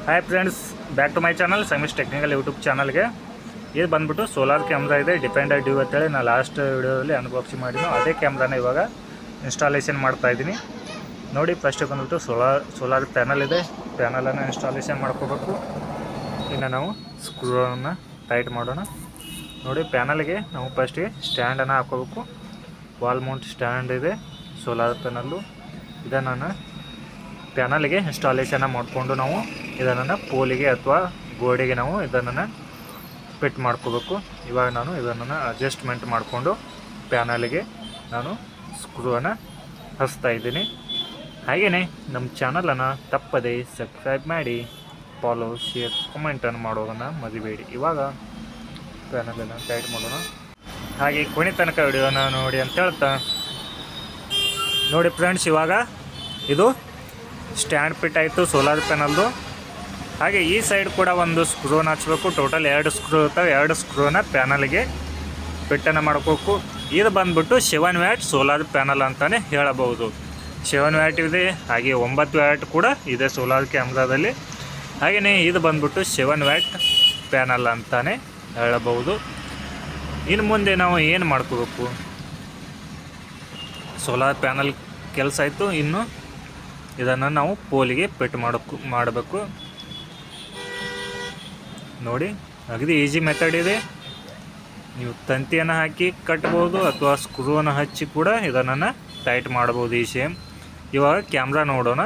Hi friends, back to my channel Samish technical YouTube ಚಾನಲ್ಗೆ. ಇದು ಬಂದ್ಬಿಟ್ಟು ಸೋಲಾರ್ ಕ್ಯಾಮ್ರಾ ಇದೆ, ಡಿಪೆಂಡರ್ ಡ್ಯೂ ಅಂತೇಳಿ ನಾನು ಲಾಸ್ಟ್ ವಿಡಿಯೋದಲ್ಲಿ ಅನ್ಬಾಕ್ಸಿಂಗ್ ಮಾಡಿದ್ದು. ಅದೇ ಕ್ಯಾಮ್ರಾನ ಇವಾಗ ಇನ್ಸ್ಟಾಲೇಷನ್ ಮಾಡ್ತಾಯಿದ್ದೀನಿ. ನೋಡಿ, ಫಸ್ಟ್ ಬಂದ್ಬಿಟ್ಟು ಸೋಲಾರ್ ಪ್ಯಾನಲ್ ಇದೆ, ಪ್ಯಾನಲನ್ನು ಇನ್ಸ್ಟಾಲೇಷನ್ ಮಾಡ್ಕೋಬೇಕು. ಇನ್ನು ನಾವು ಸ್ಕ್ರೂವನ್ನು ಟೈಟ್ ಮಾಡೋಣ. ನೋಡಿ, ಪ್ಯಾನಲ್ಗೆ ನಾವು ಫಸ್ಟಿಗೆ ಸ್ಟ್ಯಾಂಡನ್ನು ಹಾಕೋಬೇಕು. ವಾಲ್ ಮೌಂಟ್ ಸ್ಟ್ಯಾಂಡ್ ಇದೆ ಸೋಲಾರ್ ಪ್ಯಾನಲ್ಲು. ಇದನ್ನು ಪ್ಯಾನಲ್ಗೆ ಇನ್ಸ್ಟಾಲೇಷನ್ ಮಾಡಿಕೊಂಡು ನಾವು ಇದನ್ನು ಪೋಲಿಗೆ ಅಥವಾ ಗೋಡೆಗೆ ನಾವು ಇದನ್ನು ಫಿಟ್ ಮಾಡ್ಕೋಬೇಕು. ಇವಾಗ ನಾನು ಇದನ್ನು ಅಡ್ಜಸ್ಟ್ಮೆಂಟ್ ಮಾಡಿಕೊಂಡು ಪ್ಯಾನಲ್ಗೆ ನಾನು ಸ್ಕ್ರೂವನ್ನು ಹಚ್ತಾ ಇದ್ದೀನಿ. ಹಾಗೆಯೇ ನಮ್ಮ ಚಾನಲನ್ನು ತಪ್ಪದೆ ಸಬ್ಸ್ಕ್ರೈಬ್ ಮಾಡಿ, ಫಾಲೋ, ಶೇರ್, ಕಮೆಂಟನ್ನು ಮಾಡೋದನ್ನು ಮರಿಬೇಡಿ. ಇವಾಗ ಪ್ಯಾನಲನ್ನು ಟೈಟ್ ಮಾಡೋಣ. ಹಾಗೆ ಕೊನೆ ತನಕ ವಿಡಿಯೋನ ನೋಡಿ ಅಂತ ಹೇಳ್ತಾ, ನೋಡಿ ಫ್ರೆಂಡ್ಸ್, ಇವಾಗ ಇದು ಸ್ಟ್ಯಾಂಡ್ ಫಿಟ್ ಆಯಿತು ಸೋಲಾರ್ ಪ್ಯಾನಲ್ದು. ಹಾಗೆ ಈ ಸೈಡ್ ಕೂಡ ಒಂದು ಸ್ಕ್ರೂನ ಹಚ್ಚಬೇಕು. ಟೋಟಲ್ 2 ಸ್ಕ್ರೂ ಇರ್ತಾವೆ. 2 ಸ್ಕ್ರೂನ ಪ್ಯಾನಲ್ಗೆ ಫಿಟ್ಟನ್ನು ಮಾಡ್ಕೋಬೇಕು. ಇದು ಬಂದ್ಬಿಟ್ಟು 7 ವ್ಯಾಟ್ ಸೋಲಾರ್ ಪ್ಯಾನಲ್ ಅಂತಲೇ ಹೇಳಬಹುದು. 7 ವ್ಯಾಟ್ ಇದೆ, ಹಾಗೆ 9 ವ್ಯಾಟ್ ಕೂಡ ಇದೆ ಸೋಲಾರ್ ಕ್ಯಾಮ್ರಾದಲ್ಲಿ. ಹಾಗೆಯೇ ಇದು ಬಂದ್ಬಿಟ್ಟು 7 ವ್ಯಾಟ್ ಪ್ಯಾನಲ್ ಅಂತಲೇ ಹೇಳಬಹುದು. ಇನ್ನು ಮುಂದೆ ನಾವು ಏನು ಮಾಡ್ಕೋಬೇಕು, ಸೋಲಾರ್ ಪ್ಯಾನಲ್ ಕೆಲಸ ಆಯಿತು. ಇನ್ನು ಇದನ್ನು ನಾವು ಪೋಲಿಗೆ ಫಿಟ್ ಮಾಡಬೇಕು. ನೋಡಿ, ಅಗದಿ ಈಸಿ ಮೆಥಡ್ ಇದೆ. ನೀವು ತಂತಿಯನ್ನು ಹಾಕಿ ಕಟ್ಬೋದು ಅಥವಾ ಸ್ಕ್ರೂವನ್ನು ಹಚ್ಚಿ ಕೂಡ ಇದನ್ನು ಟೈಟ್ ಮಾಡ್ಬೋದು ಈ ಸೇಮ್. ಇವಾಗ ಕ್ಯಾಮ್ರಾ ನೋಡೋಣ.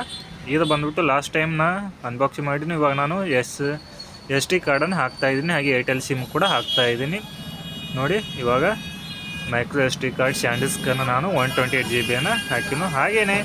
ಇದು ಬಂದ್ಬಿಟ್ಟು ಲಾಸ್ಟ್ ಟೈಮ್ ಅನ್ಬಾಕ್ಸಿಂಗ್ ಮಾಡಿದ್ದೀನಿ. ಇವಾಗ ನಾನು ಎಸ್ ಟಿ ಕಾರ್ಡನ್ನು ಹಾಕ್ತಾಯಿದ್ದೀನಿ, ಹಾಗೆ ಏರ್ಟೆಲ್ ಸಿಮ್ ಕೂಡ ಹಾಕ್ತಾಯಿದ್ದೀನಿ. ನೋಡಿ, ಇವಾಗ ಮೈಕ್ರೋ ಎಸ್ ಟಿ ಕಾರ್ಡ್ ಸ್ಯಾಂಡಿಸ್ಕನ್ನು ನಾನು 128 GB ಹಾಕಿನು. ಹಾಗೆಯೇ